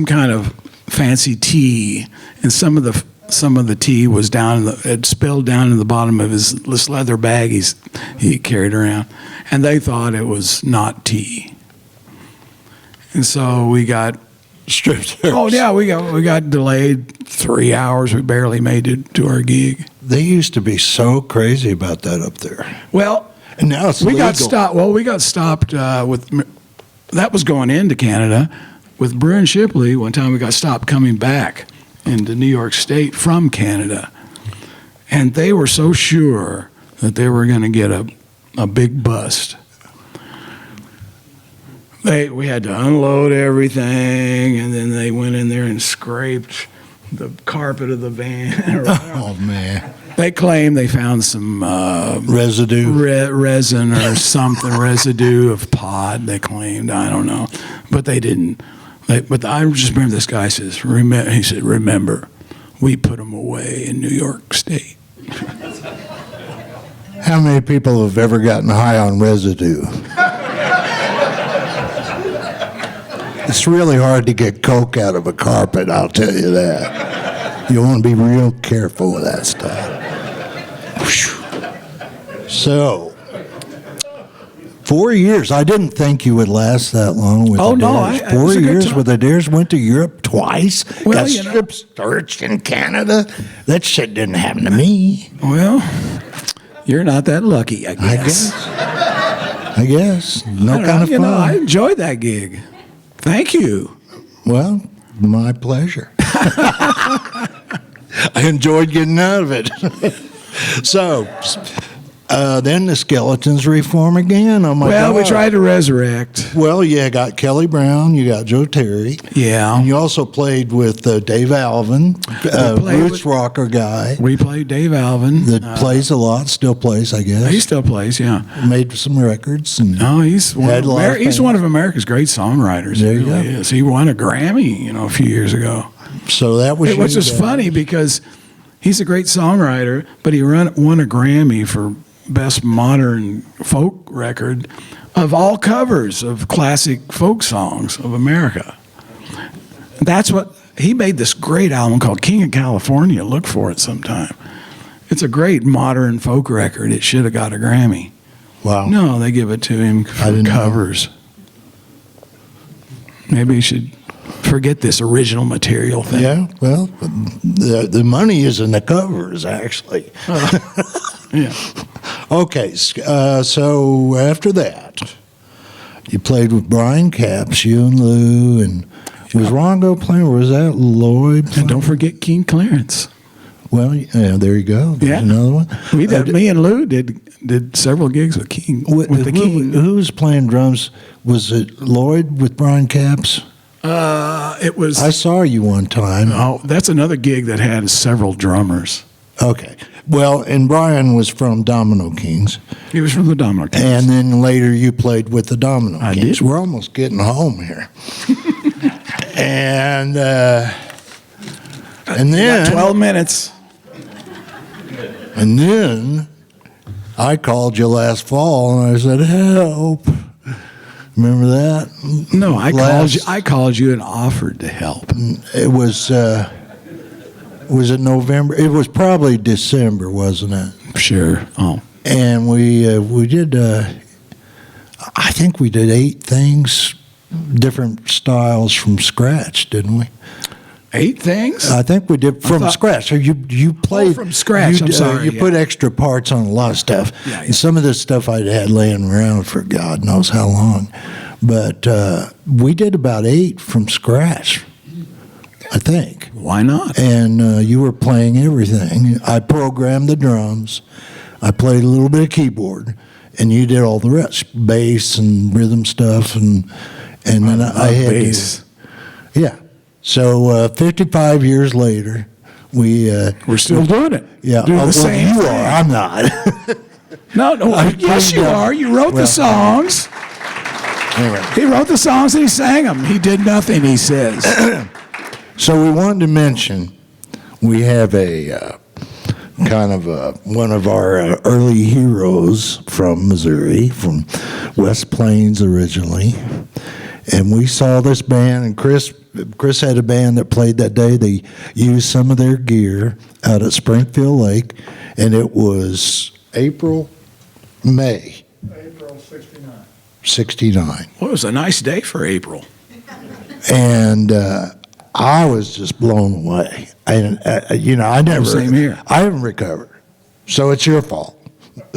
kind of fancy tea, and some of the tea was it spilled down in the bottom of this leather bag he carried around, and they thought it was not tea, and so we got strip search. Oh yeah, we got delayed 3 hours. We barely made it to our gig. They used to be so crazy about that up there. Well. And now it's legal. We got stopped with that was going into Canada with Brew and Shipley. One time we got stopped coming back into New York State from Canada, and they were so sure that they were going to get a big bust. We had to unload everything, and then they went in there and scraped the carpet of the van. Oh man. They claim they found some residue, resin or something, residue of pot. They claimed, I don't know, but they didn't. But I just remember this guy says, he said, remember, we put them away in New York State. How many people have ever gotten high on residue? It's really hard to get coke out of a carpet, I'll tell you that. You want to be real careful with that stuff. So, 4 years. I didn't think you would last that long with Oh, the no, Dares. it 4 was a good years time. with the Dares. Went to Europe twice. Well, Got you know. strip searched in Canada. That shit didn't happen to me. Well, you're not that lucky, I guess. I guess. No I don't kind know, of you fun. know, I enjoyed that gig. Thank you. Well, my pleasure. I enjoyed getting out of it. So, then the Skeletons reform again. Oh my Well, God. we tried to resurrect. Well, you got Kelly Brown, you got Joe Terry. Yeah. And you also played with Dave Alvin, played roots with- rocker guy We played Dave Alvin. that plays a lot, still plays, I guess. He still plays, yeah. Made some records. And No, he's one, Had of, a lot of he's fans. one of America's great songwriters. There He you really go. is. He won a Grammy, a few years ago. So that was Which is funny because he's a great songwriter, but he won a Grammy for Best Modern Folk Record of all covers of classic folk songs of America. That's what he made, this great album called King of California. Look for it sometime. It's a great modern folk record. It should have got a Grammy. Wow. No, they give it to him for didn't know. covers. Maybe you should forget this original material thing. Yeah, well, the money is in the covers, actually. Yeah. Okay, so after that, you played with Brian Capps, you and Lou, and was Rongo playing, or was that Lloyd playing? And don't forget King Clarence. Well, yeah, there you go. There's Yeah. another one. We did, me and Lou did several gigs with King. With the King. Who was playing drums? Was it Lloyd with Brian Capps? It was. I saw you one time. Oh, that's another gig that had several drummers. Okay. Well, and Brian was from Domino Kings. He was from the Domino Kings. And then later you played with the Domino I Kings. did. We're almost getting home here. and About then 12 minutes. and then I called you last fall and I said, "Help." Remember that? No, Last- I called you and offered to help. It was it November? It was probably December, wasn't it? Sure. Oh. And we did. I think we did 8 things, different styles from scratch, didn't we? 8 things? I think we did from thought- scratch. So you played from scratch, You, I'm sorry, You yeah. put extra parts on a lot of stuff. Yeah, yeah. And some of this stuff I'd had laying around for God knows how long, but we did about 8 from scratch, I think. Why not? And you were playing everything. I programmed the drums. I played a little bit of keyboard, and you did all the rest, bass and rhythm stuff, and then I had to- bass. yeah. So 55 years later, we're still doing it. Yeah, Doing the well, same you thing. are. I'm not. No, yes, you yeah. are. You wrote Well- the songs. Anyway, He wrote the songs and he sang them. He did nothing, he says. so we wanted to mention we have a kind of one of our early heroes from Missouri, from West Plains originally. And we saw this band, and Chris had a band that played that day. They used some of their gear out at Springfield Lake, and it was May April '69. 69. Well, it was a nice day for April. And I was just blown away. And, I never, Same here. I haven't recovered. So it's your fault.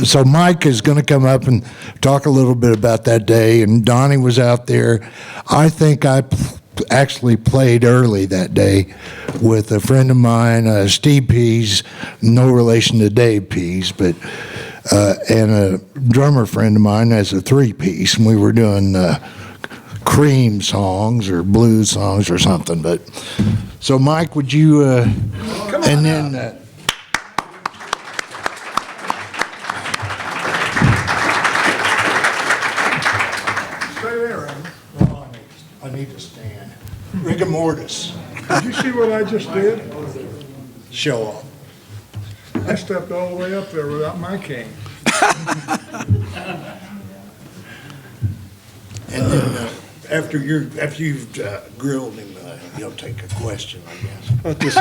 So Mike is going to come up and talk a little bit about that day. And Donnie was out there. I think I actually played early that day with a friend of mine, Steve Pease, no relation to Dave Pease, but and a drummer friend of mine has a 3-piece, and we were doing cream songs or blues songs or something. But so Mike, would you and then Stay there, Aaron. I need to stand. Rigor mortis. Did you see what I just did? Show off. I stepped all the way up there without my cane. And then after you've grilled him, you'll take a question, I guess.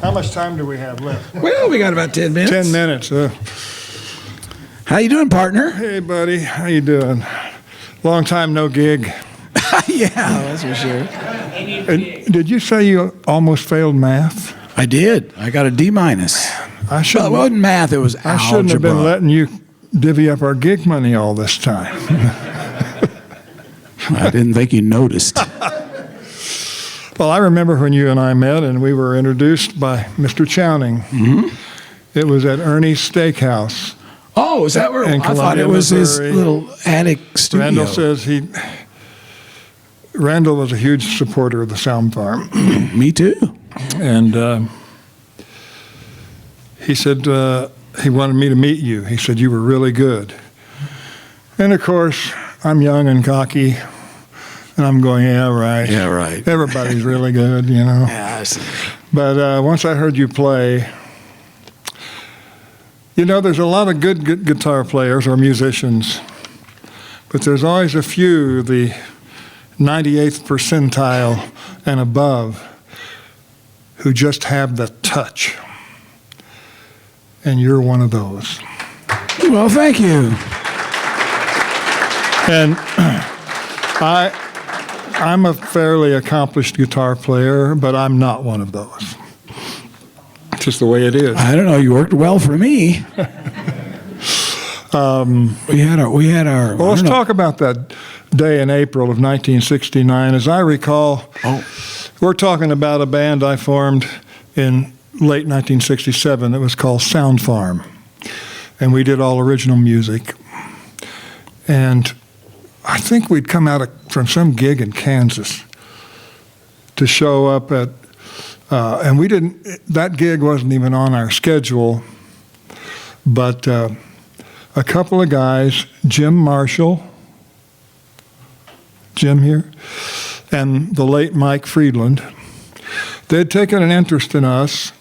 How much time do we have left? Well, we got about 10 minutes. 10 minutes. How you doing, partner? Hey, buddy. How you doing? Long time no gig. Yeah, that's for sure. And did you say you almost failed math? I did. I got a D-. I Well, shouldn't. it wasn't math. It was I shouldn't have been algebra. letting you divvy up our gig money all this time. I didn't think you noticed. Well, I remember when you and I met, and we were introduced by Mr. Chowning. Mm-hmm. It was at Ernie's Steakhouse. Oh, is that where? In I thought Columbia, it was Missouri. his little attic studio. Randall says Randall was a huge supporter of the Sound Farm. Me too. And he said he wanted me to meet you. He said you were really good. And of course, I'm young and cocky, and I'm going, yeah, right. Yeah, right. Everybody's really good, you know. Yeah, I see. But once I heard you play, you know, there's a lot of good guitar players or musicians, but there's always a few, the 98th percentile and above, who just have the touch. And you're one of those. Well, thank you. And I'm a fairly accomplished guitar player, but I'm not one of those. It's just the way it is. I don't know. You worked well for me. We had our. Well, let's talk about that day in April of 1969. As I recall, we're talking about a band I formed in late 1967 that was called Sound Farm. And we did all original music. And I think we'd come out from some gig in Kansas to show up at, and we didn't, that gig wasn't even on our schedule, but a couple of guys, Jim Marshall, Jim here, and the late Mike Friedland, they'd taken an interest in us.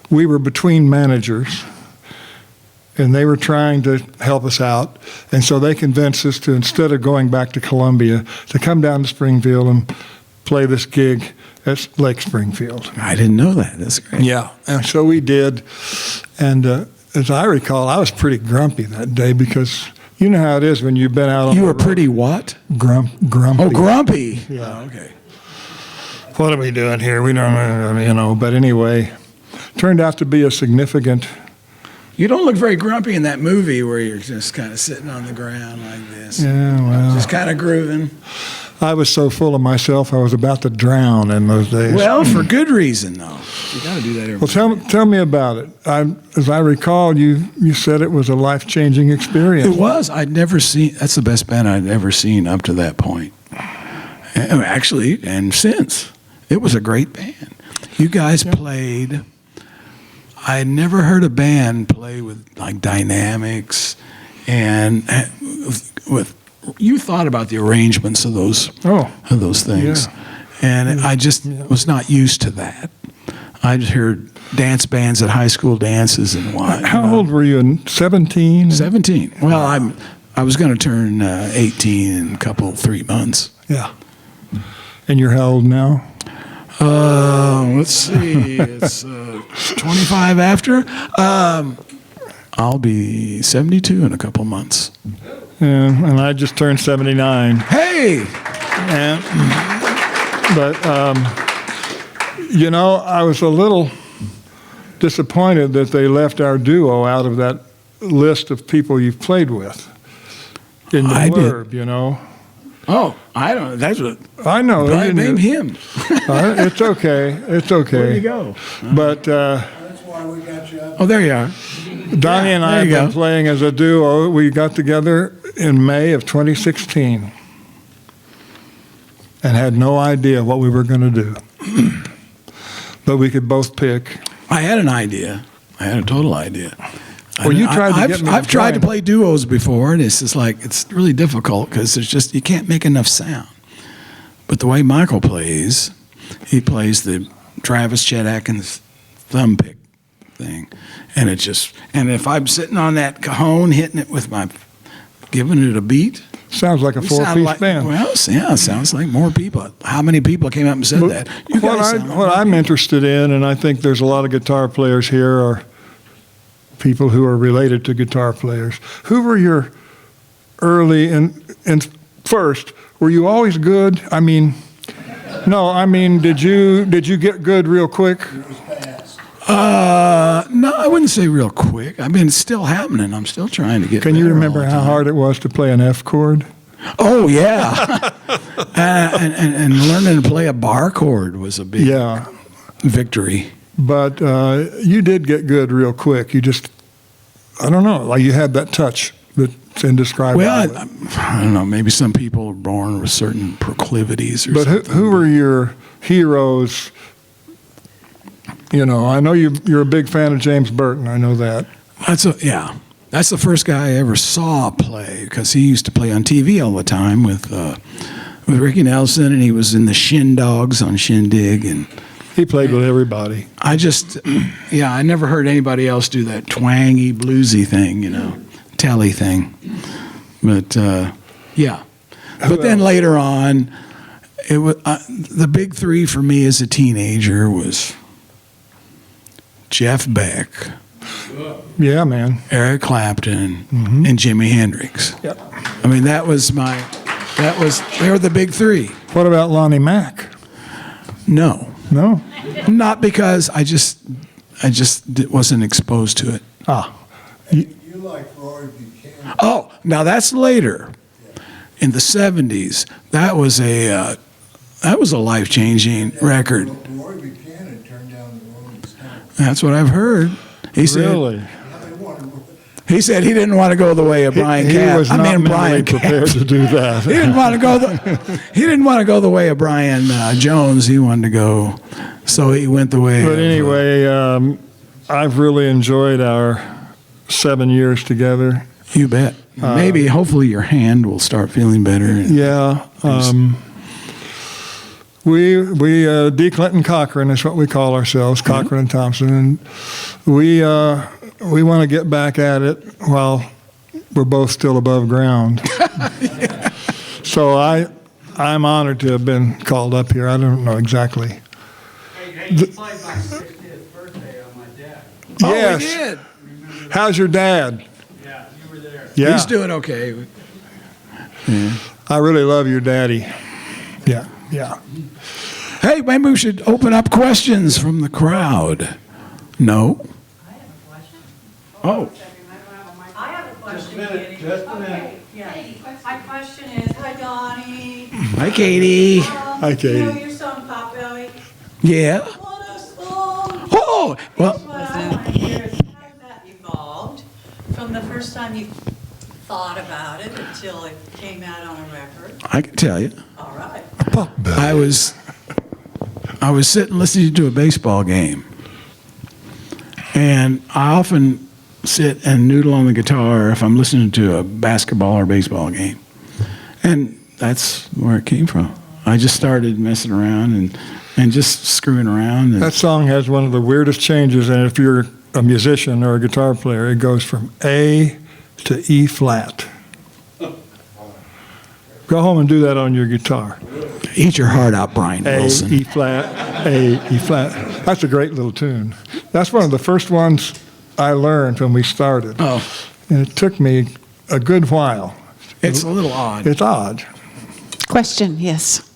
We were between managers, and they were trying to help us out. And so they convinced us to, instead of going back to Columbia, to come down to Springfield and play this gig at Lake Springfield. I didn't know that. That's great. Yeah, and so we did. And as I recall, I was pretty grumpy that day because you know how it is when you've been out on You the were road. pretty what? Grumpy. Oh, grumpy. Yeah. Oh, okay. What are we doing here? We don't, you know, but anyway, turned out to be a significant. You don't look very grumpy in that movie where you're just kind of sitting on the ground like this. Yeah, well, Just kind of grooving. I was so full of myself, I was about to drown in those days. Well, for good reason, though. You got to do that every Well, tell me about it. As I recall, you said it was a life-changing experience. It was. I'd never seen. That's the best band I'd ever seen up to that point. Actually, and since. It was a great band. You guys played. I had never heard a band play with like dynamics and with. You thought about the arrangements of those things, and I just was not used to that. I just heard dance bands at high school dances and what. How old were you? 17? 17. Well, I was going to turn 18 in 3 months. Yeah. And you're how old now? Let's see. It's 25 after. I'll be 72 in a couple months. Yeah, and I just turned 79. Hey! But, you know, I was a little disappointed that they left our duo out of that list of people you've played with in the blurb, you know. Oh, I don't know. That's what. I know. I named him. It's okay. It's okay. Where you go? But That's why we got you up. Oh, there you are. Donnie and I there have you been go. playing as a duo. We got together in May of 2016 and had no idea what we were going to do. But we could both pick. I had an idea. I had a total idea. Well, you tried to get me to I've tried to join. play duos before, and it's just like it's really difficult because there's just you can't make enough sound. But the way Michael plays, he plays the Travis Chet Atkins thumb pick thing. And and if I'm sitting on that cajon hitting it with giving it a beat. Sounds like a four-piece band. Well, yeah, sounds like more people. How many people came up and said that? What I'm interested in, and I think there's a lot of guitar players here, are people who are related to guitar players. Who were your early and first? Were you always good? I mean, did you get good real quick? No, I wouldn't say real quick. I mean, it's still happening. I'm still trying to get. Can you better remember all the how time. hard it was to play an F chord? Oh yeah, and learning to play a bar chord was a big victory. But you did get good real quick. You just, I don't know, like you had that touch that's indescribable. Well, I don't know. Maybe some people are born with certain proclivities or something. But who were your heroes? I know you're a big fan of James Burton. I know that. That's the first guy I ever saw play, because he used to play on TV all the time with Ricky Nelson, and he was in the Shin Dogs on Shindig, and he played with everybody. I never heard anybody else do that twangy, bluesy thing, telly thing. But But then later on, it was the big three for me as a teenager was Jeff Beck. Yeah, man. Eric Clapton and Jimi Hendrix. Yep. I mean, they were the big three. What about Lonnie Mack? No, not because I just wasn't exposed to it. You like Roy Buchanan? Oh, now that's later, in the '70s. That was a life-changing record. Roy Buchanan turned down the Rolling Stones. That's what I've heard. Really? He said he didn't want to go the way of Brian He was not mentally Capp. prepared to do that. He didn't want to go. He didn't want to go the way of Brian Jones. He wanted to go, so he went the way. But anyway, I've really enjoyed our 7 years together. You bet. Maybe, hopefully, your hand will start feeling better. Yeah. We D. Clinton Cochran is what we call ourselves, Cochran and Thompson, and we want to get back at it while we're both still above ground. So I'm honored to have been called up here. I don't know exactly. Hey, you played my 60th birthday on my dad. Yes. We did. How's your dad? Yeah, you were there. Yeah. He's doing okay. I really love your daddy. Yeah. Hey, maybe we should open up questions from the crowd. No? I have a question. Oh. I have a question. Just a minute. Yeah. My question is, hi Donnie. Hi, Katie. Hi, Katie. You know your song Potbelly? Yeah. What a song. Oh, well, What I want to hear is how that evolved from the first time you thought about it until it came out on a record. I can tell you. All right. I was sitting listening to a baseball game, and I often sit and noodle on the guitar if I'm listening to a basketball or baseball game, and that's where it came from. I just started messing around and just screwing around. And That song has one of the weirdest changes, and if you're a musician or a guitar player, it goes from A to E flat. Go home and do that on your guitar. eat your heart out, Brian A, Wilson. E flat, A, E flat. That's a great little tune. That's one of the first ones I learned when we started. Oh, And it took me a good while. it's a little odd. It's odd. Question, yes.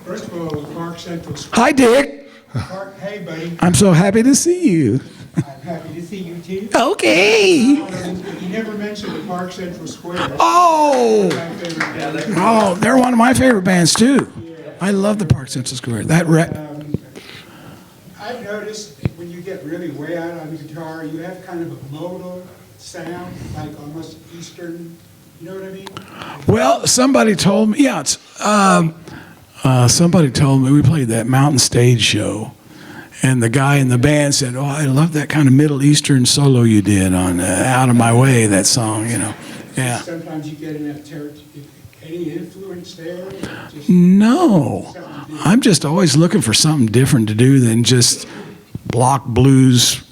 First of all, Park Central School. Hi, Dick. Park, hey, buddy. I'm so happy to see you. I'm happy to see you too. Okay. You never mentioned the Park Central Square. That's Oh, my favorite band. oh, they're one of my favorite bands too. I love the Park Central Square. That I've noticed when you get really way out on the guitar, you have kind of a modal sound, like almost Eastern. You know what I mean? well, somebody told me. Yeah, it's somebody told me we played that Mountain Stage show, and the guy in the band said, "Oh, I love that kind of Middle Eastern solo you did on Out of My Way." That song, you know. Yeah. Sometimes you get in that territory. Any influence there? Just No, I'm just always looking for something different to do than just block blues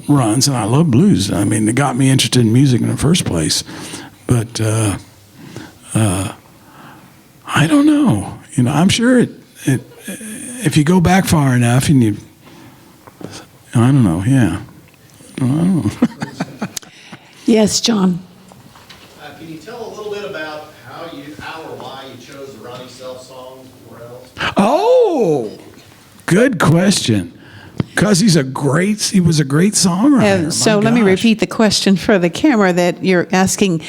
runs, and I love blues. I mean, it got me interested in music in the first place. But I don't know. I'm sure it if you go back far enough and you, I don't know. Yeah. I don't know. Yes, John. Can you tell a little bit about how or why you chose the Ronnie Self song, Morels? Oh, good question. Because he was a great songwriter. So My let me gosh. repeat the question for the camera that you're asking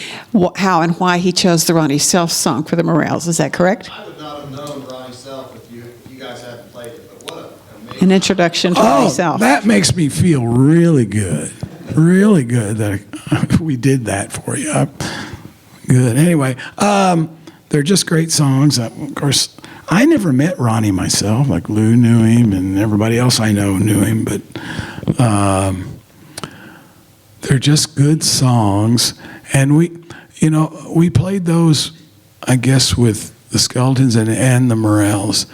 how and why he chose the Ronnie Self song for the Morels. Is that correct? I would not have known Ronnie Self if you guys hadn't played it, but what an amazing... An introduction to Ronnie Self. That makes me feel really good. Really good that we did that for you. Good. Anyway, they're just great songs. Of course, I never met Ronnie myself. Like Lou knew him, and everybody else I know knew him. But they're just good songs, and we played those, I guess, with the Skeletons and the Morels.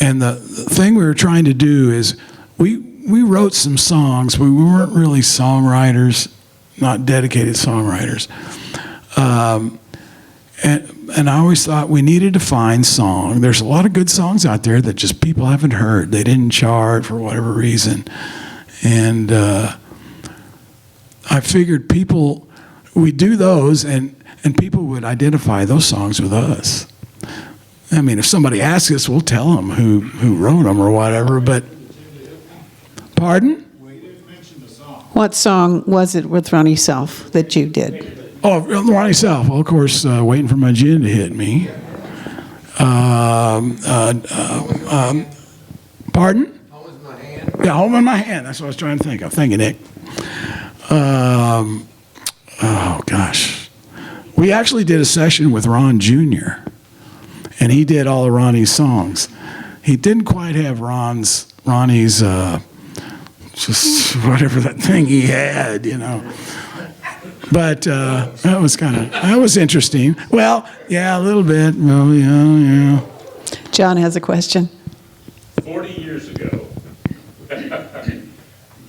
And the thing we were trying to do is we wrote some songs, but we weren't really songwriters, not dedicated songwriters. And I always thought we needed to find song. There's a lot of good songs out there that just people haven't heard. They didn't chart for whatever reason. And I figured we'd do those and people would identify those songs with us. I mean, if somebody asks us, we'll tell them who wrote them or whatever, but... Pardon? What song was it with Ronnie Self that you did? Oh, Ronnie Self. Well, of course, Waiting for My Gin to Hit Me. Pardon? Home is my hand. Yeah, Home in My Hand. That's what I was trying to think of. Thank you, Nick. Oh, gosh. We actually did a session with Ron Jr., and he did all of Ronnie's songs. He didn't quite have Ronnie's just whatever that thing he had, But that was interesting. Well, yeah, a little bit. Well, yeah. John has a question. 40 years ago,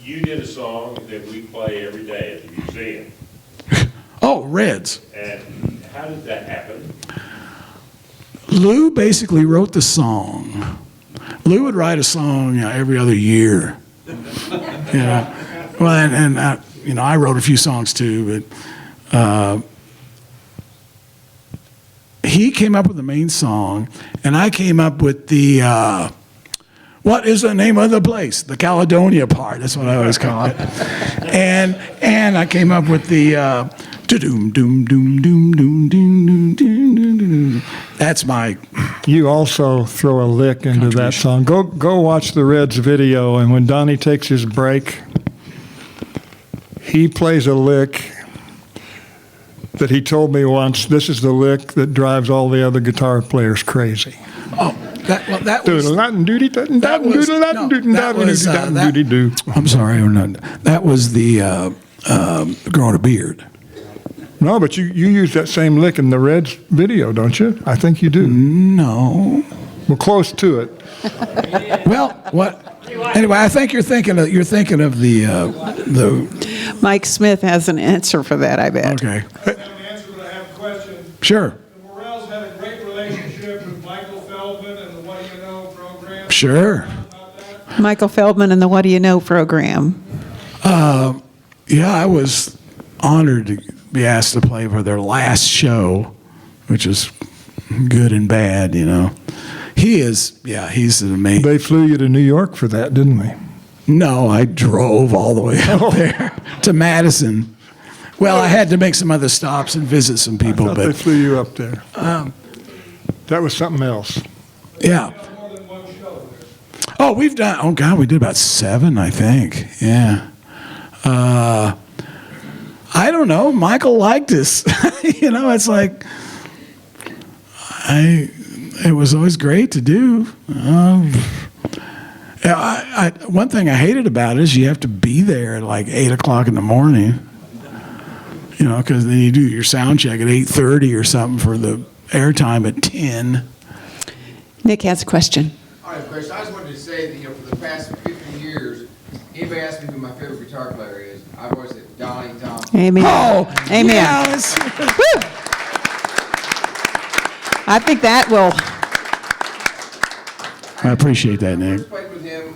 you did a song that we play every day at the museum. Oh, Reds. And how did that happen? Lou basically wrote the song. Lou would write a song every other year. Well, and I wrote a few songs too, but he came up with the main song, and I came up with the what is the name of the place? The Caledonia part. That's what I always call it. And I came up with the doom doom doom doom doom doom doom doom. That's my. You also throw a lick into that song. Go watch the Reds video, and when Donnie takes his break, he plays a lick that he told me once. This is the lick that drives all the other guitar players crazy. Oh, that was. I'm sorry, that was the growing a beard. No, but you use that same lick in the Reds video, don't you? I think you do. No. Well, close to it. Well, what? Anyway, I think you're thinking of the. Mike Smith has an answer for that, I bet. Okay. I have an answer, but I have a question. Sure. The Morels had a great relationship with Michael Feldman and the What Do You Know program. Sure. About that? Michael Feldman and the What Do You Know program. Yeah, I was honored to be asked to play for their last show, which is good and bad, He's an amazing. They flew you to New York for that, didn't they? No, I drove all the way up there to Madison. Well, I had to make some other stops and visit some people, I thought they but flew you up there. That was something else. yeah. More than one show there. Oh, we did about 7, I think. Yeah. I don't know. Michael liked us. It's like it was always great to do. One thing I hated about it is you have to be there at like 8 o'clock in the morning. Because then you do your sound check at 8:30 or something for the airtime at 10. Nick has a question. All right, Chris, I just wanted to say that, for the past 50 years, anybody asks me who my favorite guitar player is, I've always said Donnie Thompson. Amen. Oh, Amen. yes. Woo! I think that will. I appreciate that, I Nick. first played with him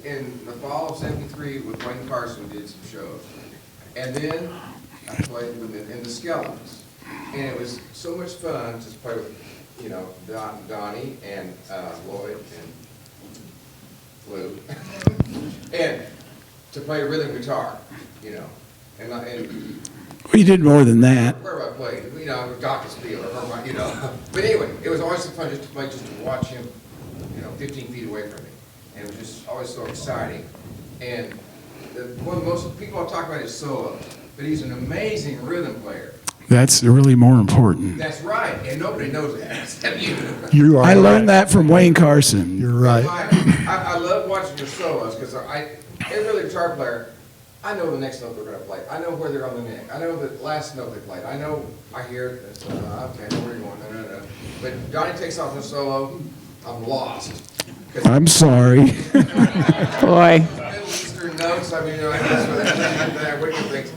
in the fall of '73 with Wayne Carson, did some shows. And then I played with him in the Skeletons. And it was so much fun to play with, you know, Donnie and Lloyd and Lou. And to play rhythm guitar, you know. And Well, you did more than that. wherever I played, you know, Dr. Spiel or wherever, you know. But anyway, it was always so fun just to play, just to watch him, you know, 15 feet away from me. And it was just always so exciting. And one of the most people talk about is solo, but he's an amazing rhythm player. That's really more important. That's right, and nobody knows that except you. You are I right. learned that from Wayne Carson. You're right. I love watching your solos because every other guitar player, I know the next note they're going to play. I know where they're on the neck. I know the last note they played. I hear it. It's, okay, I know where you're going. No. But Donnie takes off a solo, I'm lost. I'm sorry. Boy. Middle Eastern notes, I mean, you know, that wicked things.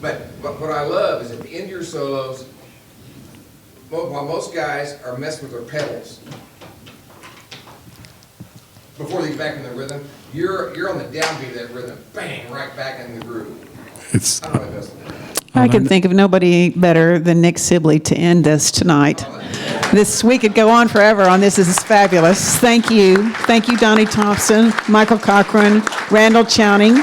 But what I love is at the end of your solos, while most guys are messing with their pedals, before they get back in the rhythm, you're on the downbeat of that rhythm, bang, right back in the groove. It's I don't know what does that. I can think of nobody better than Nick Sibley to end us tonight. We could go on forever on this. This is fabulous. Thank you. Thank you, Donnie Thompson, Michael Cochran, Randle Chowning.